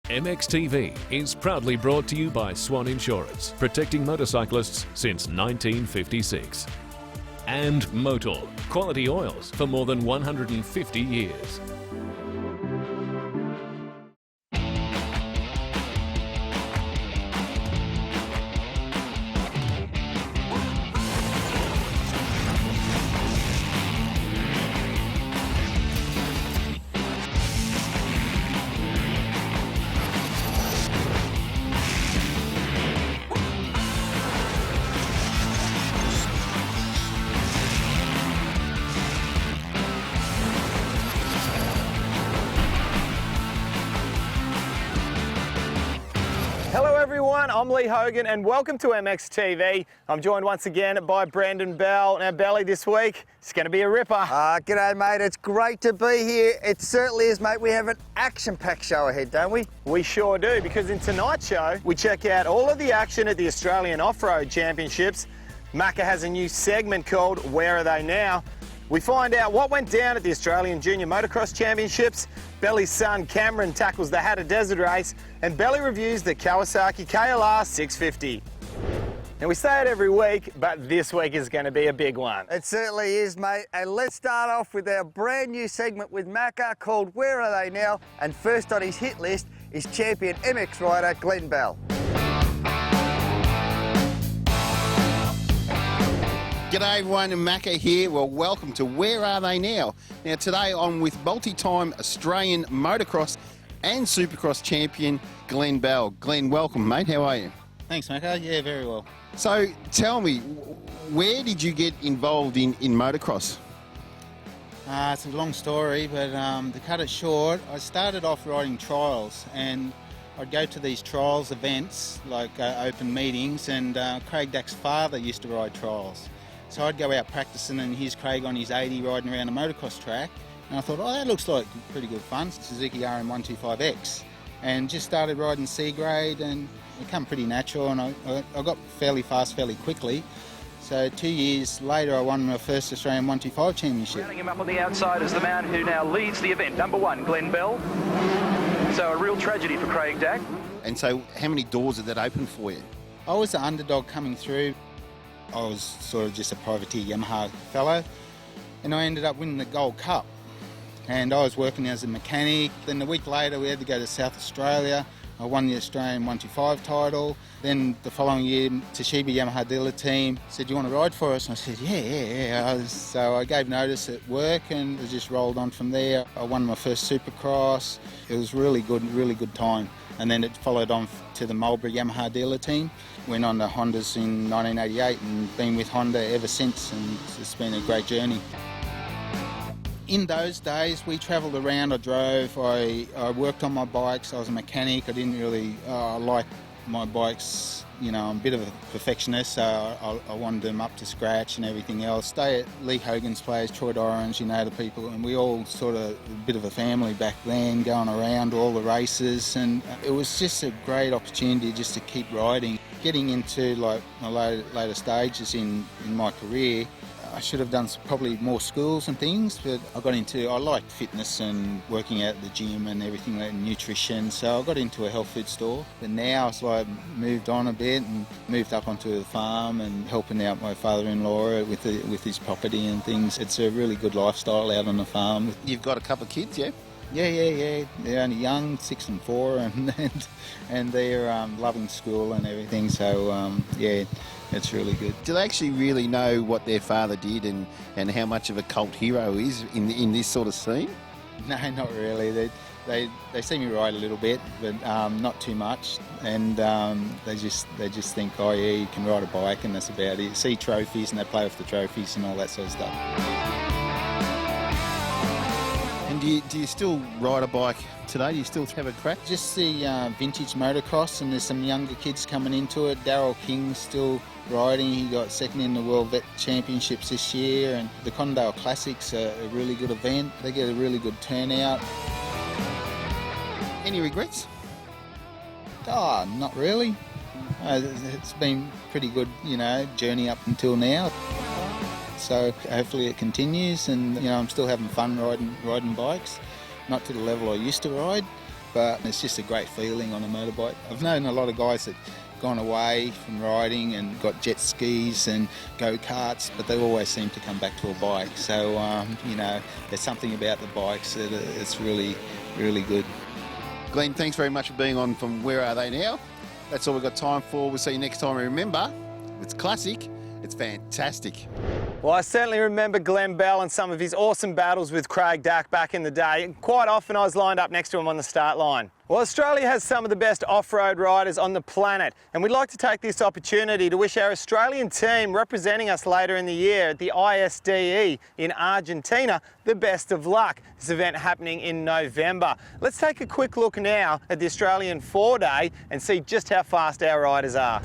MXTV is proudly brought to you by Swan Insurance, protecting motorcyclists since 1956. And Motul, quality oils for more than 150 years. Hello everyone, I'm Lee Hogan and welcome to MXTV. I'm joined once again by Brendan Bell. Now Belly, this week, it's going to be a ripper. G'day mate, it's great to be here. It certainly is mate, we have an action-packed show ahead, don't we? We sure do, because in tonight's show, we check out all of the action at the Australian Off-Road Championships. Macca has a new segment called Where Are They Now? We find out what went down at the Australian Junior Motocross Championships. Belly's son Cameron tackles the Hattah Desert Race, and Belly reviews the Kawasaki KLX650. Now we say it every week, but this week is going to be a big one. It certainly is mate, and let's start off with our brand new segment with Macca called Where Are They Now? And first on his hit list is champion MX rider Glenn Bell. G'day everyone, Macca here. Well, welcome to Where Are They Now? Now today I'm with multi-time Australian Motocross and Supercross champion Glenn Bell. Glenn, welcome mate, how are you? Thanks Macca, yeah, very well. So tell me, where did you get involved in motocross? It's a long story, but to cut it short, I started off riding trials, and I'd go to these trials events, like open meetings, and Craig Dack's father used to ride trials. So I'd go out practicing, and here's Craig on his 80 riding around a motocross track. And I thought, oh, that looks like pretty good fun, Suzuki RM125X. And just started riding C grade, and it became pretty natural, and I got fairly fast fairly quickly. So 2 years later, I won my first Australian 125 championship. Rounding him up on the outside is the man who now leads the event, number one, Glenn Bell. So a real tragedy for Craig Dack. And so how many doors did that open for you? I was the underdog coming through. I was sort of just a privateer Yamaha fellow, and I ended up winning the Gold Cup. And I was working as a mechanic. Then a week later we had to go to South Australia. I won the Australian 125 title. Then the following year, Toshiba Yamaha dealer team said, "Do you want to ride for us?" And I said, yeah. So I gave notice at work, and it just rolled on from there. I won my first Supercross. It was really good time. And then it followed on to the Marlboro Yamaha dealer team. Went on to Hondas in 1988 and been with Honda ever since, and it's been a great journey. In those days, we travelled around, I drove, I worked on my bikes, I was a mechanic. I didn't really like my bikes, you know, I'm a bit of a perfectionist, so I wanted them up to scratch and everything else. Stay at Lee Hogan's place, Troy Dorans, you know, the people, and we all sort of a bit of a family back then, going around all the races, and it was just a great opportunity just to keep riding. Getting into like my later stages in my career, I should have done probably more schools and things, but I liked fitness and working out at the gym and everything like nutrition, so I got into a health food store. But now it's like moved on a bit and moved up onto the farm and helping out my father-in-law with his property and things. It's a really good lifestyle out on the farm. You've got a couple of kids, yeah? Yeah. They're only young, 6 and 4, and they're loving school and everything, so yeah. It's really good. Do they actually really know what their father did and how much of a cult hero is in this sort of scene? No, not really. They see me ride a little bit, but not too much. And they just think, oh yeah, you can ride a bike, and that's about it. See trophies, and they play with the trophies and all that sort of stuff. And do you still ride a bike today? Do you still have a crack? Just the vintage motocross, and there's some younger kids coming into it. Daryl King's still riding. He got second in the World Vet Championships this year, and the Condale Classics are a really good event. They get a really good turnout. Any regrets? Not really. It's been pretty good, you know, journey up until now. So hopefully it continues, and you know, I'm still having fun riding bikes. Not to the level I used to ride, but it's just a great feeling on a motorbike. I've known a lot of guys that gone away from riding and got jet skis and go-karts, but they always seem to come back to a bike. So, you know, there's something about the bikes that it's really, really good. Glenn, thanks very much for being on from Where Are They Now? That's all we've got time for. We'll see you next time. And remember, it's classic, it's fantastic. Well, I certainly remember Glenn Bell and some of his awesome battles with Craig Dack back in the day. And quite often I was lined up next to him on the start line. Well, Australia has some of the best off-road riders on the planet, and we'd like to take this opportunity to wish our Australian team representing us later in the year at the ISDE in Argentina the best of luck. This event happening in November. Let's take a quick look now at the Australian 4-day and see just how fast our riders are.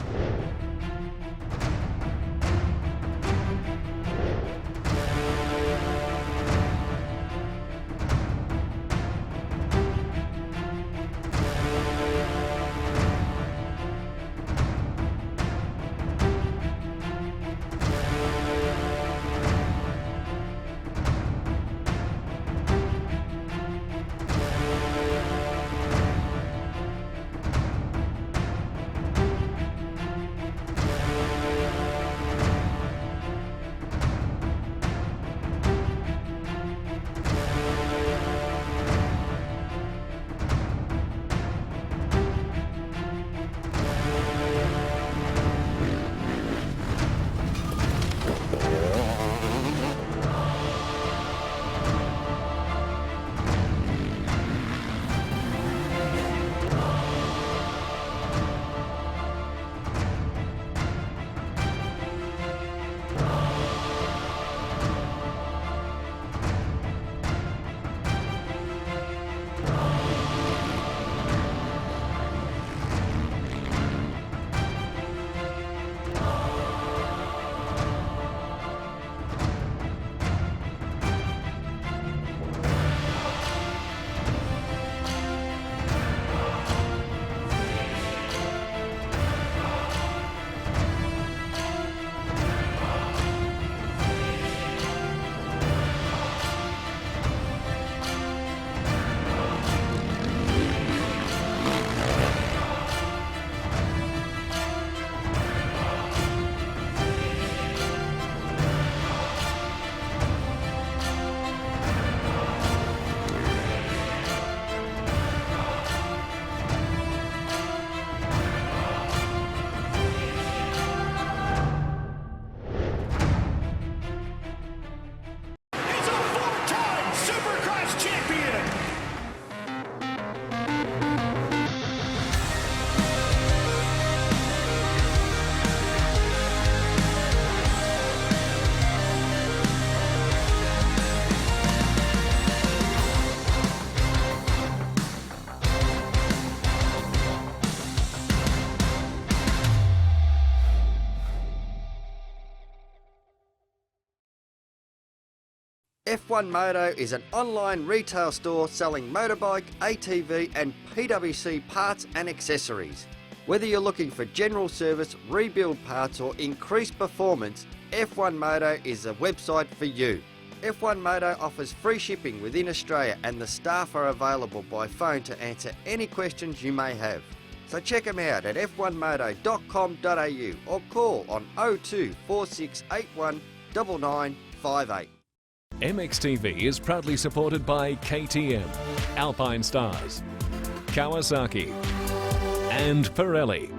F1 Moto is an online retail store selling motorbike, ATV and PWC parts and accessories. Whether you're looking for general service, rebuild parts or increased performance, F1 Moto is a website for you. F1 Moto offers free shipping within Australia and the staff are available by phone to answer any questions you may have. So check them out at f1moto.com.au or call on 02 4681 9958. MXTV is proudly supported by KTM, Alpine Stars, Kawasaki and Pirelli.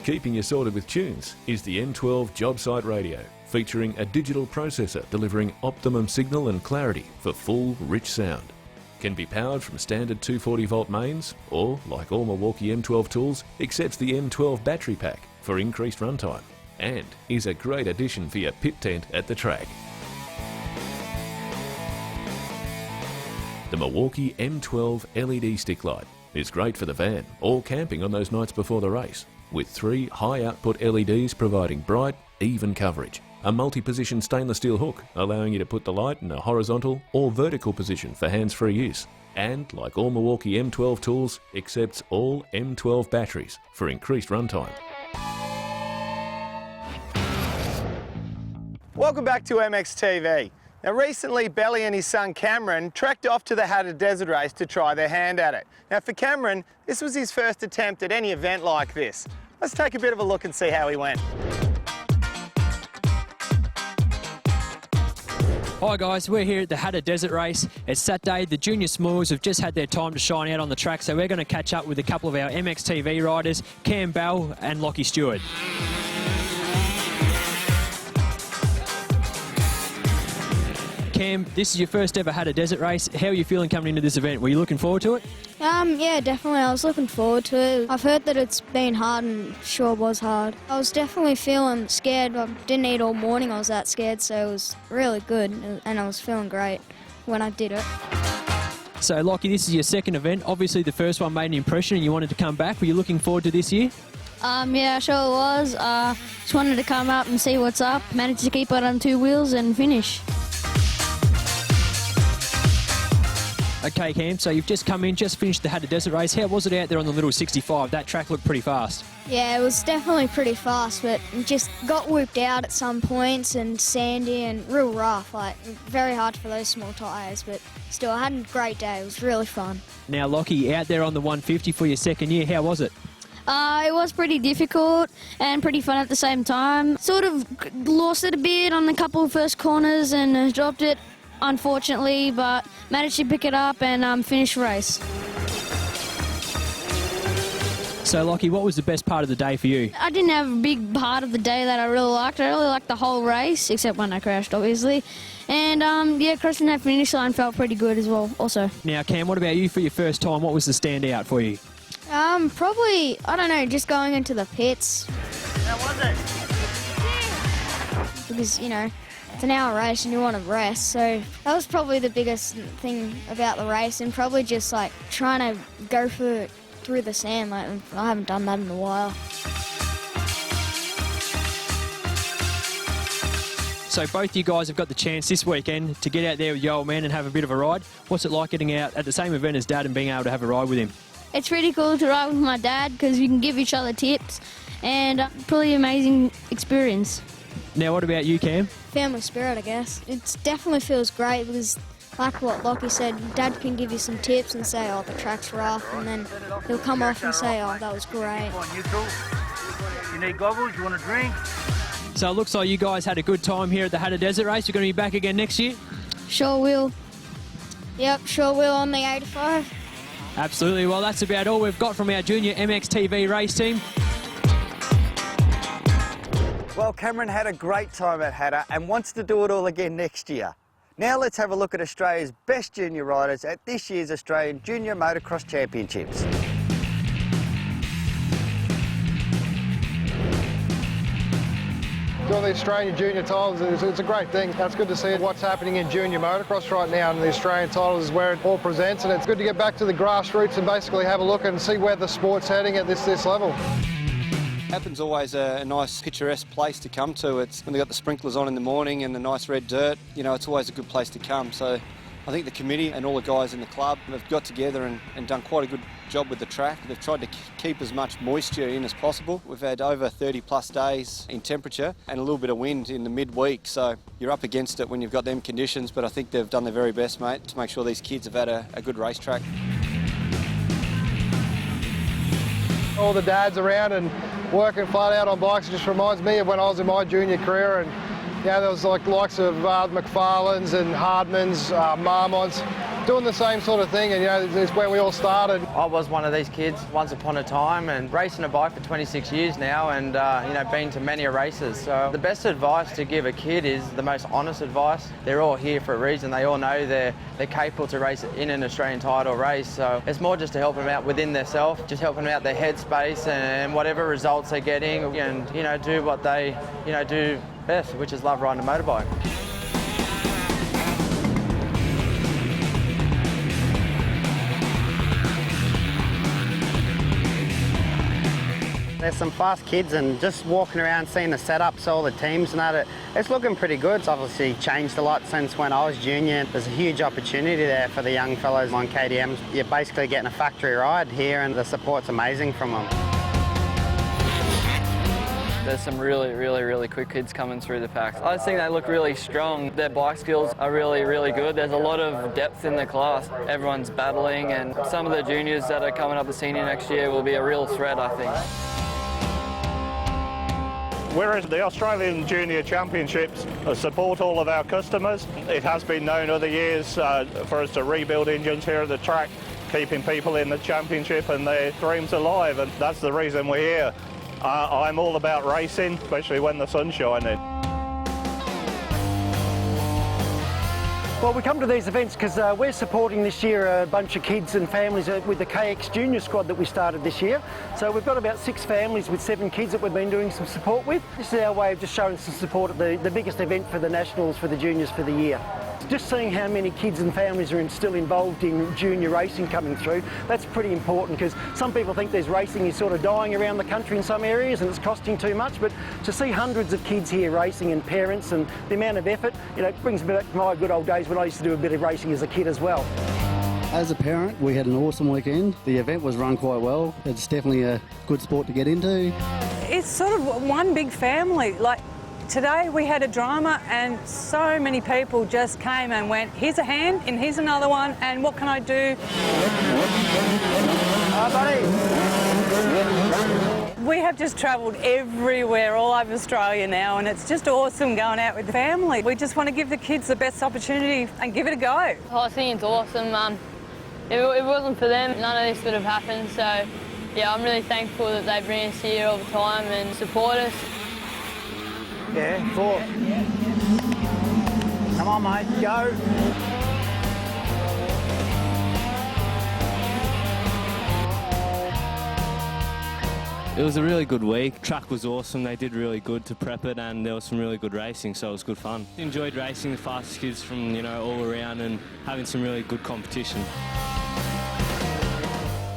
Keeping you sorted with tunes is the N12 Job Site Radio, featuring a digital processor delivering optimum signal and clarity for full, rich sound. Can be powered from standard 240 volt mains or, like all Milwaukee M12 tools, accepts the M12 battery pack for increased runtime and is a great addition for your pit tent at the track. The Milwaukee M12 LED stick light is great for the van or camping on those nights before the race, with 3 high output LEDs providing bright, even coverage. A multi-position stainless steel hook allowing you to put the light in a horizontal or vertical position for hands-free use. And, like all Milwaukee M12 tools, accepts all M12 batteries for increased runtime. Welcome back to MXTV. Now recently, Belly and his son Cameron trekked off to the Hattah Desert Race to try their hand at it. Now for Cameron, this was his first attempt at any event like this. Let's take a bit of a look and see how he went. Hi guys, we're here at the Hattah Desert Race. It's Saturday. The junior smalls have just had their time to shine out on the track, so we're going to catch up with a couple of our MXTV riders, Cam Bell and Lockie Stewart. Cam, this is your first ever Hattah Desert Race. How are you feeling coming into this event? Were you looking forward to it? Yeah, definitely. I was looking forward to it. I've heard that it's been hard and sure was hard. I was definitely feeling scared. I didn't eat all morning. I was that scared, so it was really good and I was feeling great when I did it. So, Lockie, this is your second event. Obviously, the first one made an impression and you wanted to come back. Were you looking forward to this year? Yeah, sure was. Just wanted to come up and see what's up. Managed to keep it on two wheels and finish. Okay, Cam, so you've just come in, just finished the Hattah Desert Race. How was it out there on the little 65? That track looked pretty fast. Yeah, it was definitely pretty fast, but it just got whooped out at some points and sandy and real rough. Like, very hard for those small tyres, but still, I had a great day. It was really fun. Now, Lockie, out there on the 150 for your second year, how was it? It was pretty difficult and pretty fun at the same time. Sort of lost it a bit on a couple of first corners and dropped it, unfortunately, but managed to pick it up and finish the race. So, Lockie, what was the best part of the day for you? I didn't have a big part of the day that I really liked. I really liked the whole race, except when I crashed, obviously. And, yeah, crossing that finish line felt pretty good as well, also. Now, Cam, what about you for your first time? What was the standout for you? Probably, I don't know, just going into the pits. How was it? Because, you know, it's an hour race and you want to rest, so that was probably the biggest thing about the race, and probably just like trying to go through the sand. Like, I haven't done that in a while. So both you guys have got the chance this weekend to get out there with your old man and have a bit of a ride. What's it like getting out at the same event as Dad and being able to have a ride with him? It's pretty cool to ride with my dad because we can give each other tips, and pretty amazing experience. Now, what about you, Cam? Family spirit, I guess. It definitely feels great because, like what Lockie said, Dad can give you some tips and say, oh, the track's rough, and then he'll come off and say, oh, that was great. You need goggles, you want a drink? So it looks like you guys had a good time here at the Hattah Desert Race. You're going to be back again next year? Sure will. Yep, sure will on the 85. Absolutely. Well, that's about all we've got from our junior MXTV race team. Well, Cameron had a great time at Hattah and wants to do it all again next year. Now let's have a look at Australia's best junior riders at this year's Australian Junior Motocross Championships. Doing the Australian junior titles, it's a great thing. It's good to see what's happening in junior motocross right now, and the Australian titles is where it all presents, and it's good to get back to the grassroots and basically have a look and see where the sport's heading at this level. Appin's always a nice picturesque place to come to. It's when they've got the sprinklers on in the morning and the nice red dirt, you know, it's always a good place to come. So I think the committee and all the guys in the club have got together and done quite a good job with the track. They've tried to keep as much moisture in as possible. We've had over 30 plus days in temperature and a little bit of wind in the midweek, so you're up against it when you've got them conditions, but I think they've done their very best, mate, to make sure these kids have had a good racetrack. All the dads around and working flat out on bikes, it just reminds me of when I was in my junior career, and yeah, there was like likes of McFarlane's and Hardman's, Marmont's, doing the same sort of thing, and you know, it's where we all started. I was one of these kids once upon a time, and racing a bike for 26 years now, and you know, been to many races. So the best advice to give a kid is the most honest advice. They're all here for a reason. They all know they're capable to race in an Australian title race. So it's more just to help them out within themselves, just helping them out their headspace and whatever results they're getting, and you know, do what they do best, which is love riding a motorbike. There's some fast kids, and just walking around seeing the setups, all the teams and that, it's looking pretty good. It's obviously changed a lot since when I was junior. There's a huge opportunity there for the young fellows on KTMs. You're basically getting a factory ride here, and the support's amazing from them. There's some really quick kids coming through the packs. I just think they look really strong. Their bike skills are really good. There's a lot of depth in the class. Everyone's battling, and some of the juniors that are coming up the senior next year will be a real threat, I think. Whereas the Australian Junior Championships support all of our customers, it has been known other years for us to rebuild engines here at the track, keeping people in the championship and their dreams alive, and that's the reason we're here. I'm all about racing, especially when the sun's shining. Well, we come to these events because we're supporting this year a bunch of kids and families with the KX Junior squad that we started this year. So we've got about 6 families with 7 kids that we've been doing some support with. This is our way of just showing some support at the biggest event for the Nationals for the juniors for the year. Just seeing how many kids and families are still involved in junior racing coming through, that's pretty important, because some people think there's racing is sort of dying around the country in some areas and it's costing too much, but to see hundreds of kids here racing and parents and the amount of effort, you know, it brings me back to my good old days when I used to do a bit of racing as a kid as well. As a parent, we had an awesome weekend. The event was run quite well. It's definitely a good sport to get into. It's sort of one big family. Like, today we had a drama and so many people just came and went, here's a hand and here's another one and what can I do? We have just travelled everywhere, all over Australia now, and it's just awesome going out with the family. We just want to give the kids the best opportunity and give it a go. I think it's awesome. If it wasn't for them, none of this would have happened. So, yeah, I'm really thankful that they bring us here all the time and support us. Yeah, 4. Come on, mate, go. It was a really good week. Track was awesome. They did really good to prep it, and there was some really good racing, so it was good fun. Enjoyed racing the fastest kids from, you know, all around and having some really good competition.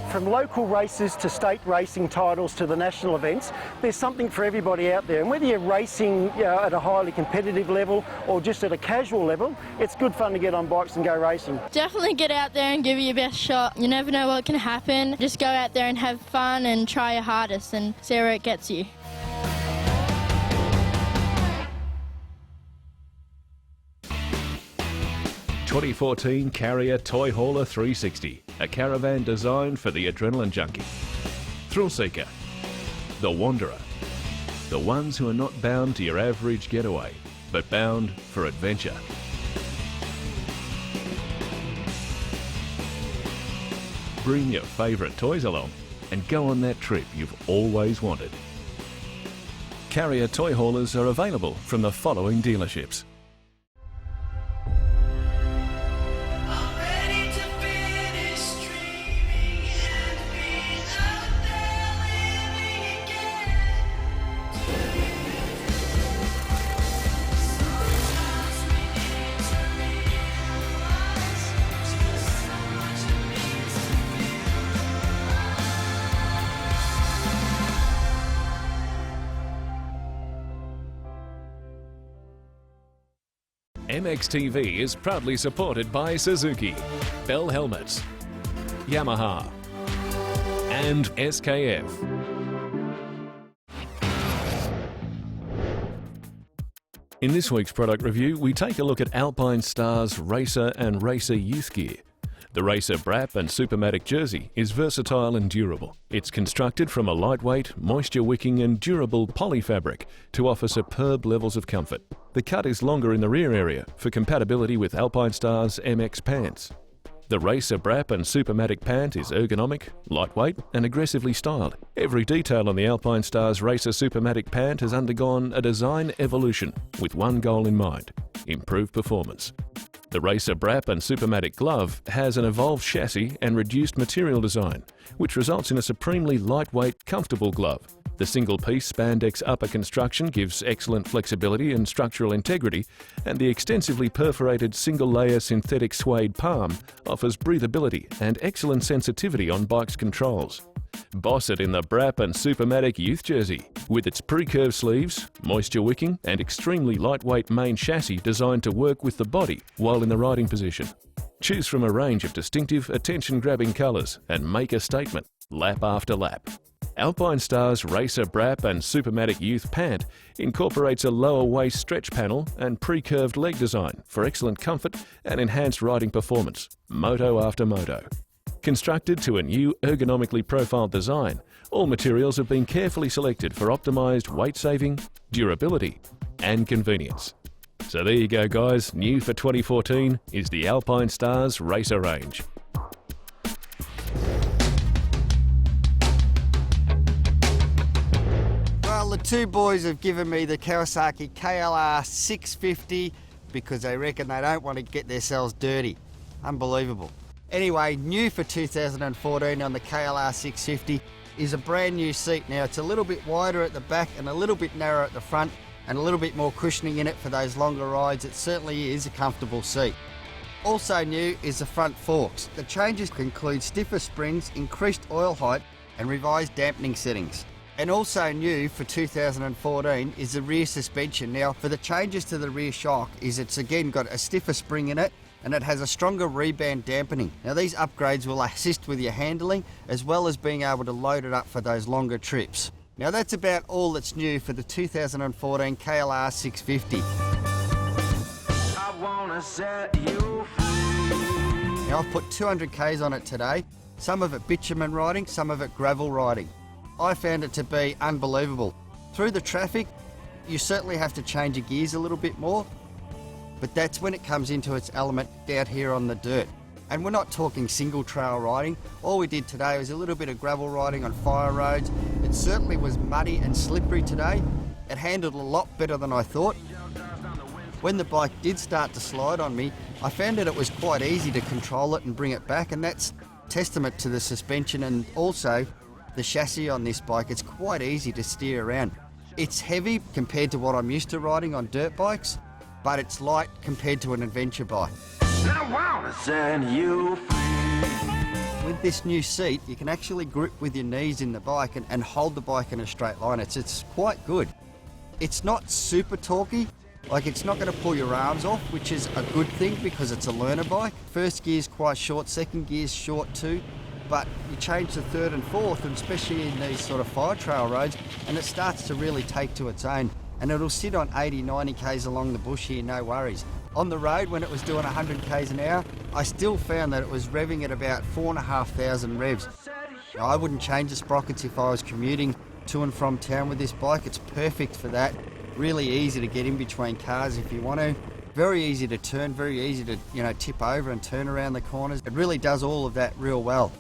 From local races to state racing titles to the national events, there's something for everybody out there. And whether you're racing at a highly competitive level or just at a casual level, it's good fun to get on bikes and go racing. Definitely get out there and give it your best shot. You never know what can happen. Just go out there and have fun and try your hardest and see where it gets you. '14 Carrier Toy Hauler 360, a caravan designed for the adrenaline junkie. Thrill seeker, the wanderer, the ones who are not bound to your average getaway, but bound for adventure. Bring your favourite toys along and go on that trip you've always wanted. Carrier toy haulers are available from the following dealerships: MXTV is proudly supported by Suzuki, Bell Helmets, Yamaha, and SKF. In this week's product review, we take a look at Alpine Star's Racer and Racer Youth Gear. The Racer Brap and Supermatic jersey is versatile and durable. It's constructed from a lightweight, moisture-wicking and durable poly fabric to offer superb levels of comfort. The cut is longer in the rear area for compatibility with Alpine Star's MX pants. The Racer Brap and Supermatic pant is ergonomic, lightweight and aggressively styled. Every detail on the Alpine Star's Racer Supermatic pant has undergone a design evolution with one goal in mind: improved performance. The Racer Brap and Supermatic glove has an evolved chassis and reduced material design, which results in a supremely lightweight, comfortable glove. The single-piece spandex upper construction gives excellent flexibility and structural integrity, and the extensively perforated single-layer synthetic suede palm offers breathability and excellent sensitivity on bike's controls. Boss it in the Brap and Supermatic Youth jersey, with its pre-curved sleeves, moisture-wicking and extremely lightweight main chassis designed to work with the body while in the riding position. Choose from a range of distinctive, attention-grabbing colours and make a statement, lap after lap. Alpine Star's Racer Brap and Supermatic Youth Pant incorporates a lower waist stretch panel and pre-curved leg design for excellent comfort and enhanced riding performance, moto after moto. Constructed to a new ergonomically profiled design, all materials have been carefully selected for optimised weight saving, durability and convenience. So there you go guys, new for 2014 is the Alpine Stars Racer range. Well, the two boys have given me the Kawasaki KLX650 because they reckon they don't want to get themselves dirty. Unbelievable. Anyway, new for 2014 on the KLX650 is a brand new seat. Now it's a little bit wider at the back and a little bit narrower at the front and a little bit more cushioning in it for those longer rides. It certainly is a comfortable seat. Also new is the front forks. The changes include stiffer springs, increased oil height and revised dampening settings. And also new for 2014 is the rear suspension. Now for the changes to the rear shock is it's again got a stiffer spring in it and it has a stronger rebound dampening. Now these upgrades will assist with your handling as well as being able to load it up for those longer trips. Now that's about all that's new for the 2014 KLX650. I wanna set you free. Now I've put 200 Ks on it today, some of it bitumen riding, some of it gravel riding. I found it to be unbelievable. Through the traffic, you certainly have to change your gears a little bit more, but that's when it comes into its element out here on the dirt. And we're not talking single trail riding. All we did today was a little bit of gravel riding on fire roads. It certainly was muddy and slippery today. It handled a lot better than I thought. When the bike did start to slide on me, I found that it was quite easy to control it and bring it back, and that's testament to the suspension and also the chassis on this bike. It's quite easy to steer around. It's heavy compared to what I'm used to riding on dirt bikes, but it's light compared to an adventure bike. I wanna set you free. With this new seat, you can actually grip with your knees in the bike and hold the bike in a straight line. It's quite good. It's not super torquey, like it's not going to pull your arms off, which is a good thing because it's a learner bike. First gear's quite short, second gear's short too, but you change to third and fourth, and especially in these sort of fire trail roads, and it starts to really take to its own. And it'll sit on 80, 90 Ks along the bush here, no worries. On the road, when it was doing 100 Ks an hour, I still found that it was revving at about 4,500 revs. Now, I wouldn't change the sprockets if I was commuting to and from town with this bike. It's perfect for that. Really easy to get in between cars if you want to. Very easy to turn, very easy to, tip over and turn around the corners. It really does all of that real well.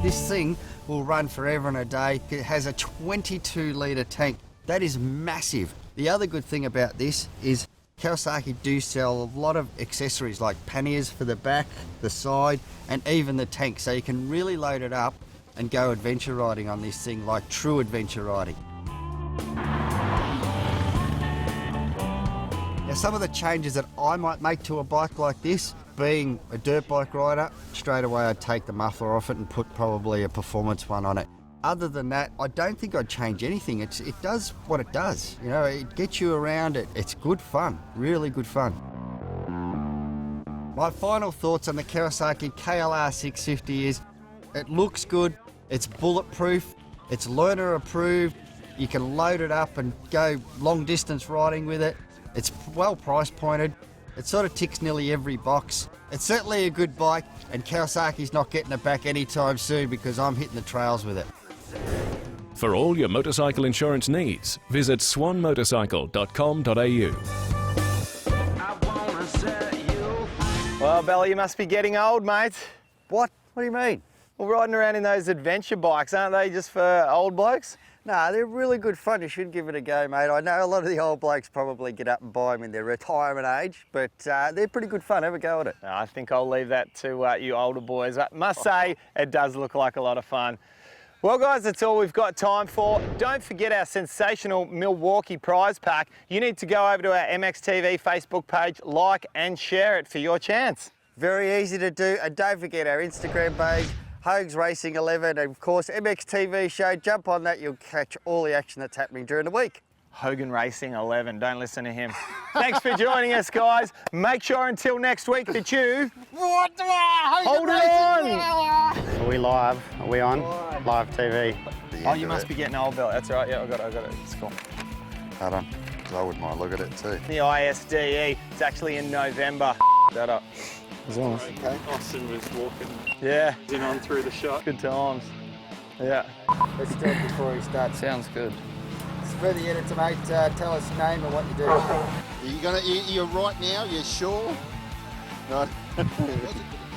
This thing will run forever and a day. It has a 22 litre tank. That is massive. The other good thing about this is Kawasaki do sell a lot of accessories like panniers for the back, the side, and even the tank. So you can really load it up and go adventure riding on this thing, like true adventure riding. Now some of the changes that I might make to a bike like this, being a dirt bike rider, straight away I'd take the muffler off it and put probably a performance one on it. Other than that, I don't think I'd change anything. It does what it does. It gets you around. It's good fun, really good fun. My final thoughts on the Kawasaki KLX650 is it looks good, it's bulletproof, it's learner approved, you can load it up and go long distance riding with it. It's well price pointed. It sort of ticks nearly every box. It's certainly a good bike, and Kawasaki's not getting it back anytime soon because I'm hitting the trails with it. For all your motorcycle insurance needs, visit swanmotorcycle.com.au. Well, Bella, you must be getting old, mate. What? What do you mean? Well, riding around in those adventure bikes, aren't they just for old blokes? No, they're really good fun. You should give it a go, mate. I know a lot of the old blokes probably get up and buy them in their retirement age, but they're pretty good fun. Have a go at it. No, I think I'll leave that to you older boys. I must say, it does look like a lot of fun. Well, guys, that's all we've got time for. Don't forget our sensational Milwaukee prize pack. You need to go over to our MXTV Facebook page, like and share it for your chance. Very easy to do, and don't forget our Instagram page, Hogs Racing 11, and of course MXTV show. Jump on that, you'll catch all the action that's happening during the week. Hogan Racing 11, don't listen to him. Thanks for joining us, guys. Make sure until next week that you... Hold on! Are we live? Are we on? Live TV. Oh, you must be getting old, Bill. That's all right. Yeah, I got it. It's cool. Hold on, because I wouldn't mind look at it too. The ISDE. It's actually in November. Shut up. As long as. Okay. Austin was walking Yeah. in on through the shot. Good times. Yeah. Let's start before he starts. Sounds good. It's for the editor, mate. Tell us your name and what you do. You're right now, you're sure? No.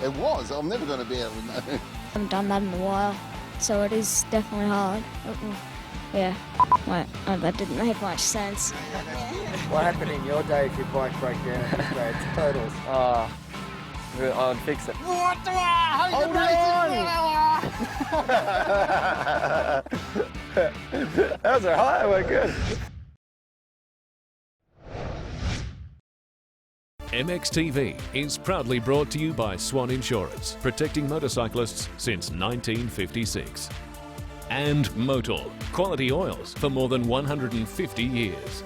It was. I'm never going to be able to know. I haven't done that in a while, so it is definitely hard. Yeah. Wait, oh, that didn't make much sense. What happened in your day if your bike broke down at this grade? Totals. I would fix it. What the Hold on! That was all right. We're good. MXTV is proudly brought to you by Swan Insurance, protecting motorcyclists since 1956. And Motul, quality oils for more than 150 years.